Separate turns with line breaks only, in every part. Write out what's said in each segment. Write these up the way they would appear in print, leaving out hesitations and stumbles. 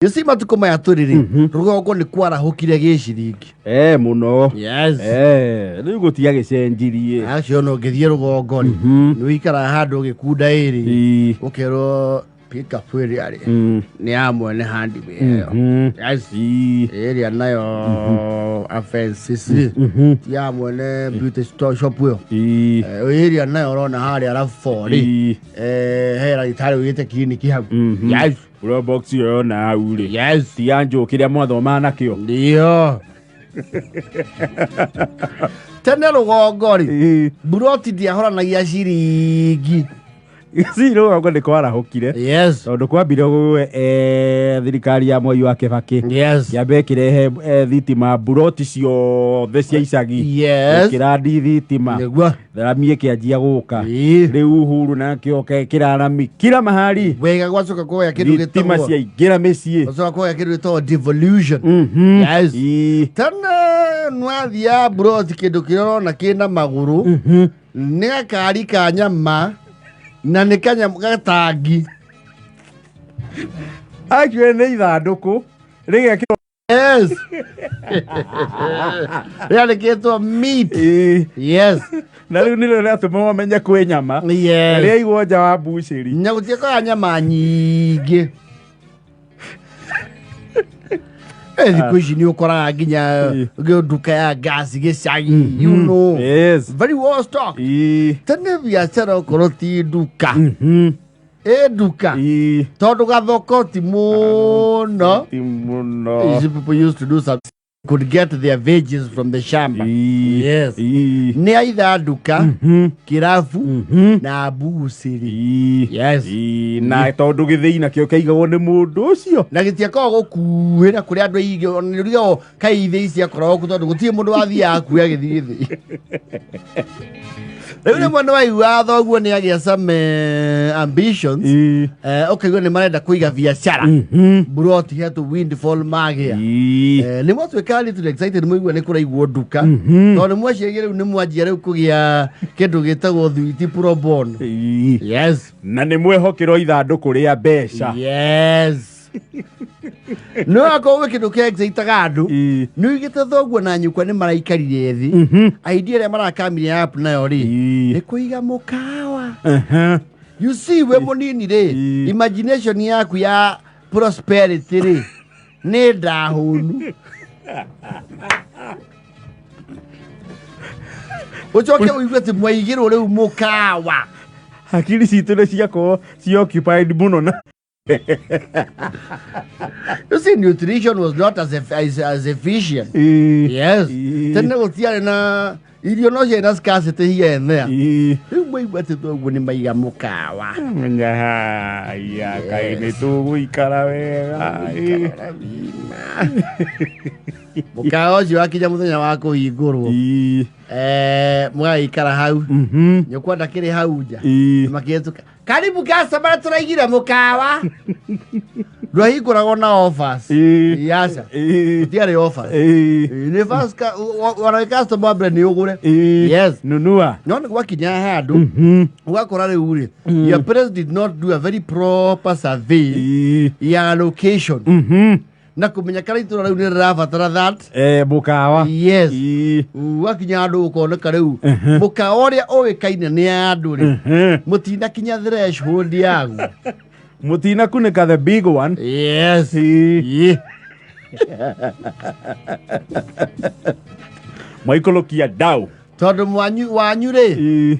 Yusi matuko maya turiri rugongo ni kwarahukire giciringi
muno
yes
riu gutia gicenjirie
acio no ngithie rugongo ni wikara handu gikunda iri ukero pick up area ni amwe ni handi yes area nayo offenses ya amwe ne beauty store shop yo area nayo rona hari arafori hera itari wite kliniki hapo yes
ura box yo na ure
yes
tianjo kiria mwathoma nakio
ndio tena rugongo ri buroti ndiahora na ciringi
rugongo ni kwarahukire
yes
tondu kwambire thirikari ya Moi wa Kibaki
yes
yambe kirehe thitima buroti ciothe cia icagi
yes
kirandi thitima thamie kianjia guka riu Uhuru na kioke kirarami kila mahali
wega gwacoka kuoya kindu
thitima cia ingira micii
gwacoka kuoya kindu gitagwo devolution yes tena nwathia buroti kindu kirona kina maguru ni gakari ka nyama na ni kanyama gatangi
akwe ni ithanduku rigekirwo
yes really getwa meat yes
na riu nilo ratuma wamenye kwe nyama
yes
ria igwo nja wa mbuciri
nyagutie kwa nyama nyingi thiku ici ni ukoraga nginya nduka ya gas gicagi you know
yes
very well stocked tene biacara ukorwo ti nduka duka tondu gathoko ti muno people used to do something could get their veggies from the shamba yes ni aitha nduka kirafu na mbuciri yes
na tondu githii na kio kaigagwo ni mundu ucio
na gitiakao gukuira kuri andu aige onirigo kaithe ici akorwo ku tondu gutie mundu wathia akuya githii Riu mwana wa iwa thoguo ni agia some ambitions okay go ni marenda kuiga biashara brought here to windfall magia ni mtu ekali tu excited muigwa ni kuraigwo nduka no ni mwacege riu ni mwanjia riu kugia kindu gitagwo thwiti pro bono yes
na ni mwehokero ithanduku ria mbeca
yes no akowe kindu kia excited andu ni igite thoguo na nyukwa ni maraikarire thi idea ria marakamire app nayo ri ni kuiga mukawa you see we munini ri imagination yaku ya prosperity ri ni ndahunu ucoke uigwe ti mwaigirwo riu mukawa
hakiri citu ni ciako ci occupied muno na
you see nutrition was not as efficient yes tena gutiare na irio no ciana scarcity here and there riu mwaigua ti thoguo ni maiga mukawa
menya ya kai ni tuguikara wega
mukawa ucio wakinya muthenya wa kuhingurwo mwaikara hau nyukwa ndakiri hau nja makietuka karibu customer turaigire mukawa ndwahinguragwo na offers yasa tiare offers ni first wana customer brand ni ugure yes
nunua
no gwakinya handu ugakora riu ri your president did not do a very proper survey ya location na kumenya kana itura riu ni rafatara that
mukawa
yes wakinya andu ukoneka riu mukawa uria uikaine ni andu ri mutina kinya threshold yagu
mutina kunika the big one
yes
maikolokia dau
tondu wanyu ri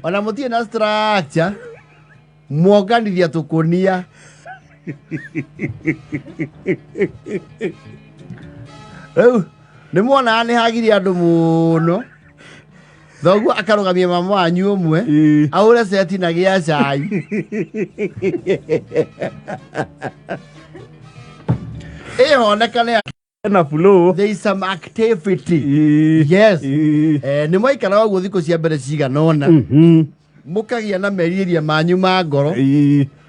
ona mutie na structure mwoganithia tukunia ni mwona ni hagiri andu muno thoguo akarugamia mama wanyu umwe aure seti na gia cai honekane
na flow
there is some activity yes ni mwaikara waguo thiku cia mbere ciganona mukagia na meriria manyu ma ngoro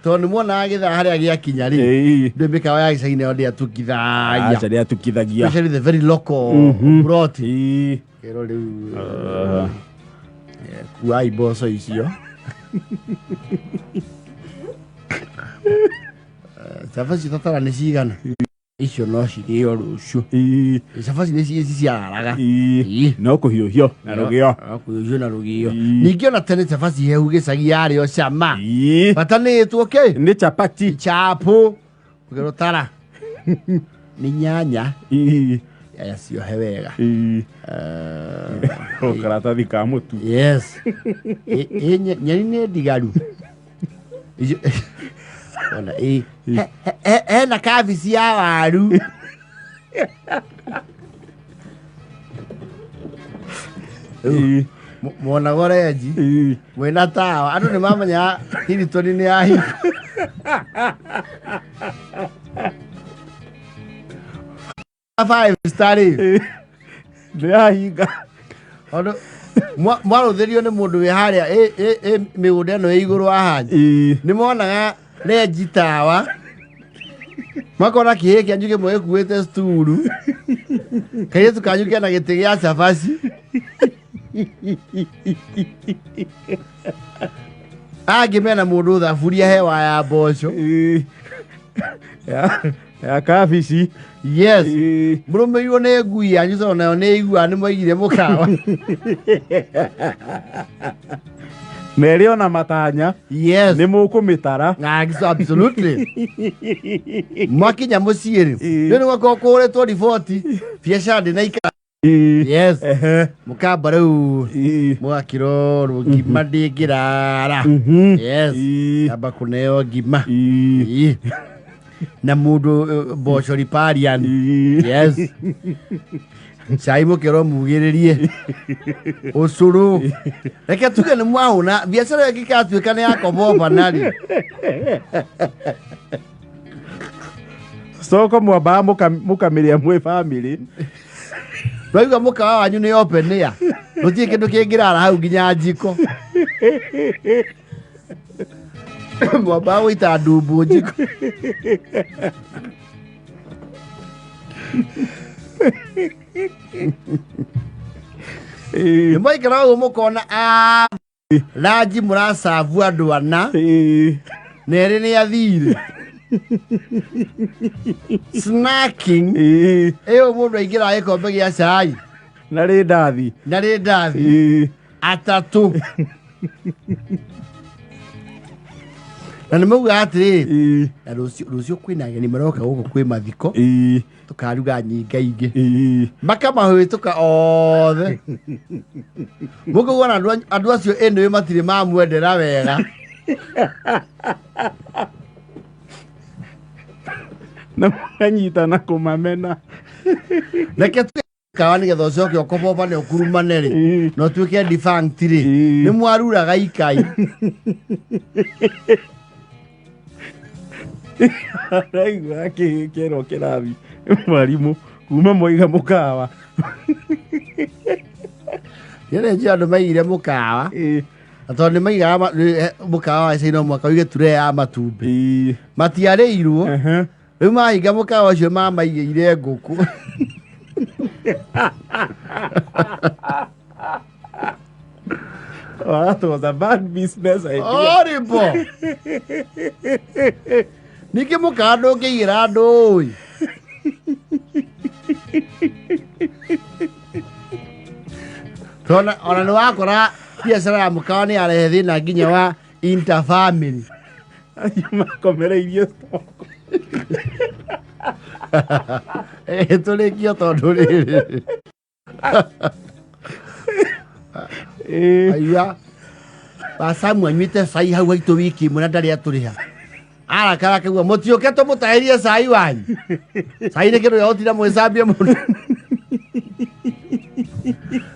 tondu mwona agitha haria giakinya ri ndu mikawa ya gicaine yo atukithagia
acha ria tukithagia
especially the very local brought kero riu kuai boso icio safa ci tatara ni cigana icio no cirĩo rũciũ. Cabaci nĩ ciaraga.
No kũhiũhio na rũgĩo.
Kũhiũhio na rũgĩo. Ningĩ ona tene cabaci hehu gĩcagi yarĩo cama. Bata nĩ ĩtwo kĩ?
Nĩ chapati.
Chapo. Ũkĩrũtara. Nĩ nyanya. Nyanya ciohe wega.
Karatathi ka mũtu.
Yes. Nyeni nĩ ndigaru. Ona hena kabici ya waru. Mwona goreji mwena tawa andũ nĩ mamenya Hilton nĩ yahinga. Five star nĩ
yahinga.
Mwarũthĩrio nĩ mũndũ wĩ harĩa mĩgũnda ĩno ĩ igũrũ haha nĩ monaga Renji tawa makona kĩhĩ kĩanyu kĩmwe gĩkuĩte sturu kairĩtu kanyu kena gĩtĩ gĩa cabaci angĩ mena mũndũ thaburia hewa ya mboco
ya kabici.
Yes. Mũrũmĩirwo nĩ ngui yanyu tondũ nayo nĩ iguaga nĩ mwaigire mũkawa.
Merĩ ona matanya.
Yes.
Nĩ mũkũmĩtara.
Absolutely. Mwakinya mũciĩ rĩ. Rĩu nĩ gwakorwo kũhũrĩtwo riboti. Biacara ndĩnaikara. Yes. Mũkamba rĩu mũgakĩrorwo ngima ndĩngĩrara. Yes. Kamba kũneo ngima. Na mũndũ mboco riparian. Yes. Cai mũkĩrwo mugĩrĩrie ũcũrũ. Reke tuge nĩ mwahũna biacara ĩngĩkatuĩka nĩ ya koboba narĩ.
Soko mwambaga mũkamĩrĩa mwĩ family.
Rwaiga mũkawa wanyu nĩ open air. Gũtirĩ kĩndũ kĩngĩrara hau nginya njiko. Mwambaga gũita ndumbu njiko. Nĩ mwaikara ũguo mũkona ranji mũracabu andũ ana na erĩ nĩ athire. Snacking ĩyo mũndũ aingĩra gĩkombe gĩa cai
na rĩ ndathi
atatũ. Na nĩ mauga atĩrĩ na rũciũ kwĩna ageni maroka gũkũ kwĩ mathiko tũkaruga nyingaingĩ makamahĩtũka othe. Mũkauga andũ acio ĩnĩ matirĩ mamwendera wega.
Na mũkanyitana kũmamena.
Reke kawa nĩgetha ũcoke ũkobobane ũkurumane rĩ na ũtuĩke defunct rĩ nĩ mwaruraga ikai.
Raigua kĩrwo kĩrathi mwarimũ kuma moiga mũkawa.
Yene njĩ andũ maigire mũkawa na tondũ nĩ maigaga mũkawa wa China mwaka wĩge ture ya matumbĩ matiarĩirwo rĩu mahinga mũkawa ũcio mamaigĩire ngũkũ.
Oh, that was a bad business idea.
Horrible. Ningĩ mũkawa ndũngĩigĩra andũ ũĩ. Ona nĩ wakora biacara ya mũkawa nĩ yarehe thĩna nginya wa interfamily.
Makomereirie stoko.
Tũrĩkio tondũ rĩrĩ. Aiya. Basamu anyuĩte cai hau haitũ wiki ĩmwe na ndarĩ atũrĩha. Arakara akaigua mũtiũke tũmũtaĩrie cai wanyu. Cai nĩ kĩndũ gĩa gũtinda mũgĩcambia mũndũ.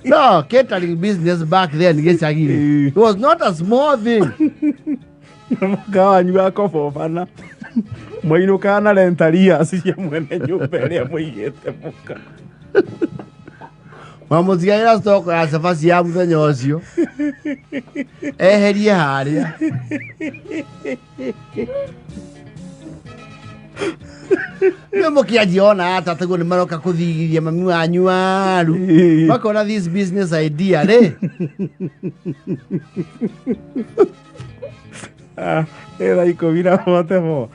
No, catering business back then gĩcagi-rĩ. It was not a small thing.
Mũkawa wanyu wakobobana. Mwainũkaga na rentarias cia mwene nyũmba ĩrĩa mũigĩte mũka.
Mamũtigaĩra stoko ya cabaci ya mũthenya ũcio. Eherie harĩa. Nĩ mũkĩanjia ona atateguo nĩ maroka kũthigithia mami wanyu waru. Makona this business idea rĩ.
Ĩra ikũmi na mote mo.